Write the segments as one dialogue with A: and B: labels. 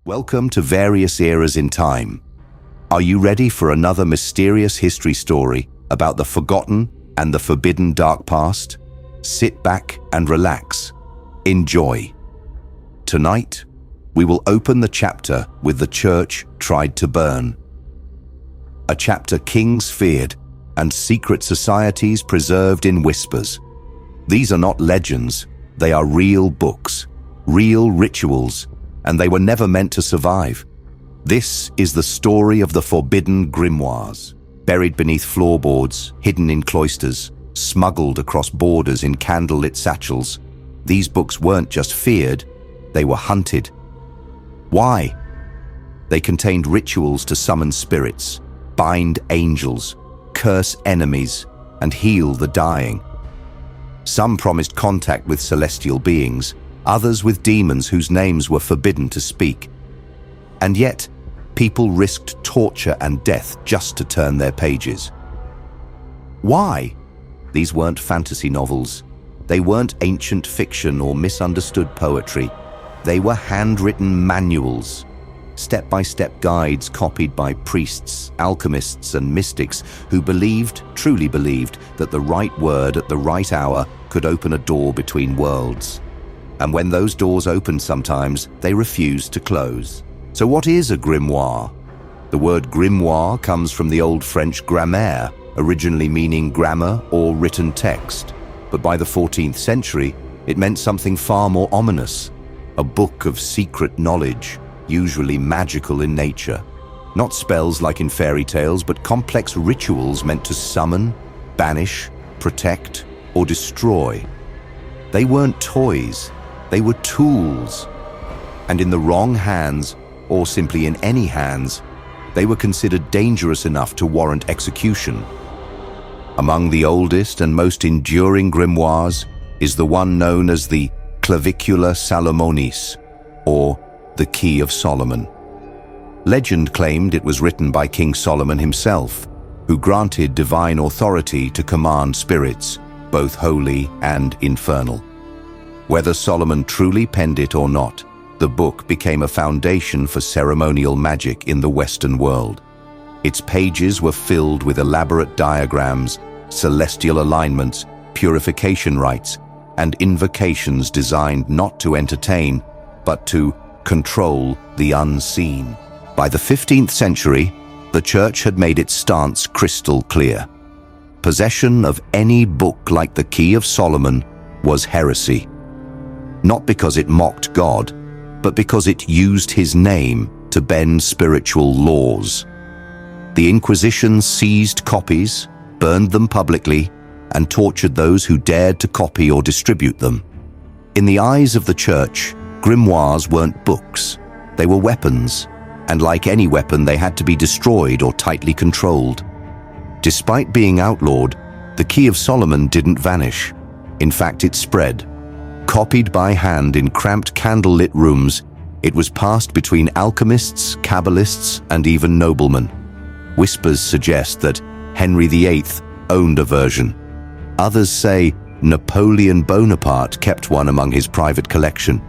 A: Welcome to various eras in time. Are you ready for another mysterious history story about the forgotten and the forbidden dark past? Sit back and relax. Enjoy. Tonight, we will open the chapter with the church tried to burn. A chapter kings feared and secret societies preserved in whispers. These are not legends, they are real books, real rituals, and they were never meant to survive. This is the story of the forbidden grimoires, buried beneath floorboards, hidden in cloisters, smuggled across borders in candlelit satchels. These books weren't just feared, they were hunted. Why? They contained rituals to summon spirits, bind angels, curse enemies, and heal the dying. Some promised contact with celestial beings, others with demons whose names were forbidden to speak. And yet, people risked torture and death just to turn their pages. Why? These weren't fantasy novels. They weren't ancient fiction or misunderstood poetry. They were handwritten manuals, step-by-step guides copied by priests, alchemists, and mystics who truly believed, that the right word at the right hour could open a door between worlds. And when those doors opened sometimes, they refused to close. So what is a grimoire? The word grimoire comes from the old French grammaire, originally meaning grammar or written text. But by the 14th century, it meant something far more ominous, a book of secret knowledge, usually magical in nature. Not spells like in fairy tales, but complex rituals meant to summon, banish, protect, or destroy. They weren't toys. They were tools, and in the wrong hands, or simply in any hands, they were considered dangerous enough to warrant execution. Among the oldest and most enduring grimoires is the one known as the Clavicula Salomonis, or the Key of Solomon. Legend claimed it was written by King Solomon himself, who granted divine authority to command spirits, both holy and infernal. Whether Solomon truly penned it or not, the book became a foundation for ceremonial magic in the Western world. Its pages were filled with elaborate diagrams, celestial alignments, purification rites, and invocations designed not to entertain, but to control the unseen. By the 15th century, the church had made its stance crystal clear. Possession of any book like the Key of Solomon was heresy. Not because it mocked God, but because it used his name to bend spiritual laws. The Inquisition seized copies, burned them publicly, and tortured those who dared to copy or distribute them. In the eyes of the church, grimoires weren't books, they were weapons, and like any weapon, they had to be destroyed or tightly controlled. Despite being outlawed, the Key of Solomon didn't vanish. In fact, it spread. Copied by hand in cramped candlelit rooms, it was passed between alchemists, Kabbalists, and even noblemen. Whispers suggest that Henry VIII owned a version. Others say Napoleon Bonaparte kept one among his private collection.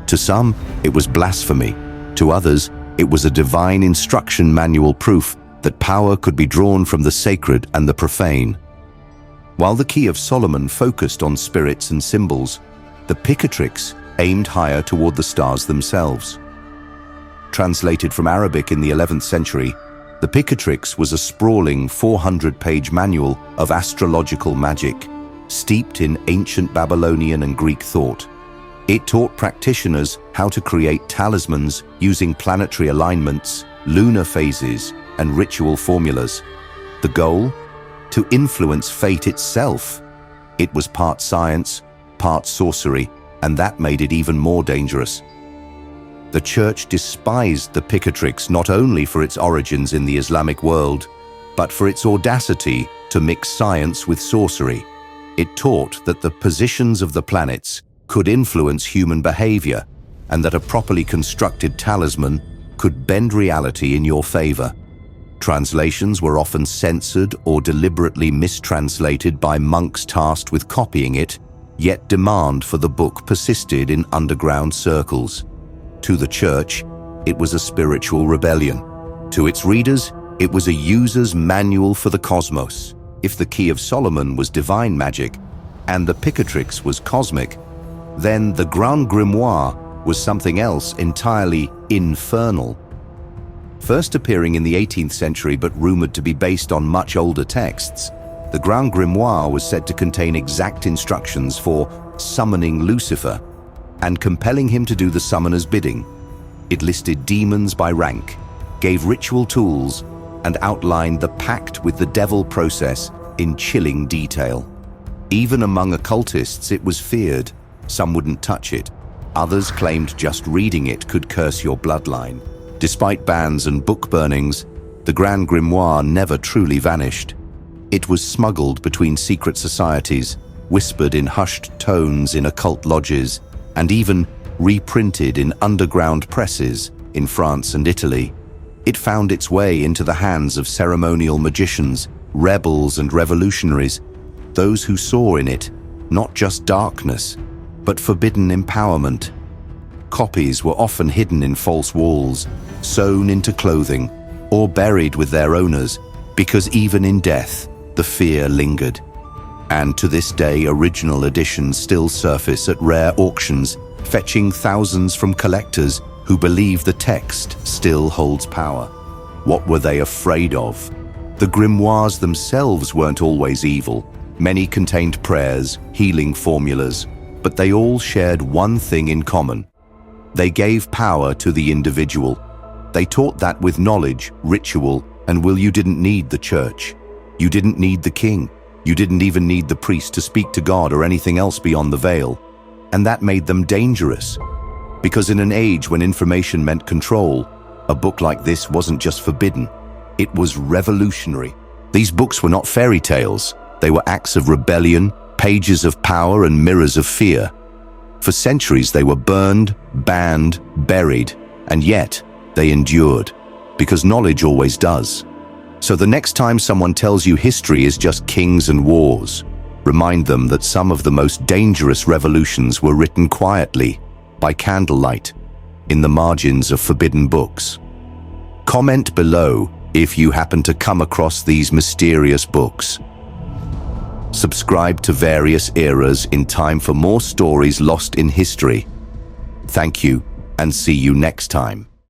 A: To some, it was blasphemy. To others, it was a divine instruction manual, proof that power could be drawn from the sacred and the profane. While the Key of Solomon focused on spirits and symbols, the Picatrix aimed higher toward the stars themselves. Translated from Arabic in the 11th century, the Picatrix was a sprawling 400-page manual of astrological magic, steeped in ancient Babylonian and Greek thought. It taught practitioners how to create talismans using planetary alignments, lunar phases, and ritual formulas. The goal? To influence fate itself. It was part science, part sorcery, and that made it even more dangerous. The church despised the Picatrix not only for its origins in the Islamic world, but for its audacity to mix science with sorcery. It taught that the positions of the planets could influence human behavior, and that a properly constructed talisman could bend reality in your favor. Translations were often censored or deliberately mistranslated by monks tasked with copying it, yet demand for the book persisted in underground circles. To the church, it was a spiritual rebellion. To its readers, it was a user's manual for the cosmos. If the Key of Solomon was divine magic and the Picatrix was cosmic, then the Grand Grimoire was something else entirely infernal. First appearing in the 18th century but rumored to be based on much older texts, the Grand Grimoire was said to contain exact instructions for summoning Lucifer and compelling him to do the summoner's bidding. It listed demons by rank, gave ritual tools, and outlined the pact with the devil process in chilling detail. Even among occultists, it was feared. Some wouldn't touch it. Others claimed just reading it could curse your bloodline. Despite bans and book burnings, the Grand Grimoire never truly vanished. It was smuggled between secret societies, whispered in hushed tones in occult lodges, and even reprinted in underground presses in France and Italy. It found its way into the hands of ceremonial magicians, rebels and revolutionaries, those who saw in it not just darkness, but forbidden empowerment. Copies were often hidden in false walls, sewn into clothing, or buried with their owners, because even in death, the fear lingered. And to this day, original editions still surface at rare auctions, fetching thousands from collectors who believe the text still holds power. What were they afraid of? The grimoires themselves weren't always evil. Many contained prayers, healing formulas, but they all shared one thing in common. They gave power to the individual. They taught that with knowledge, ritual, and will, you didn't need the church. You didn't need the king. You didn't even need the priest to speak to God or anything else beyond the veil. And that made them dangerous. Because in an age when information meant control, a book like this wasn't just forbidden, it was revolutionary. These books were not fairy tales. They were acts of rebellion, pages of power and mirrors of fear. For centuries they were burned, banned, buried, and yet they endured, because knowledge always does. So the next time someone tells you history is just kings and wars, remind them that some of the most dangerous revolutions were written quietly, by candlelight, in the margins of forbidden books. Comment below if you happen to come across these mysterious books. Subscribe to various eras in time for more stories lost in history. Thank you, and see you next time.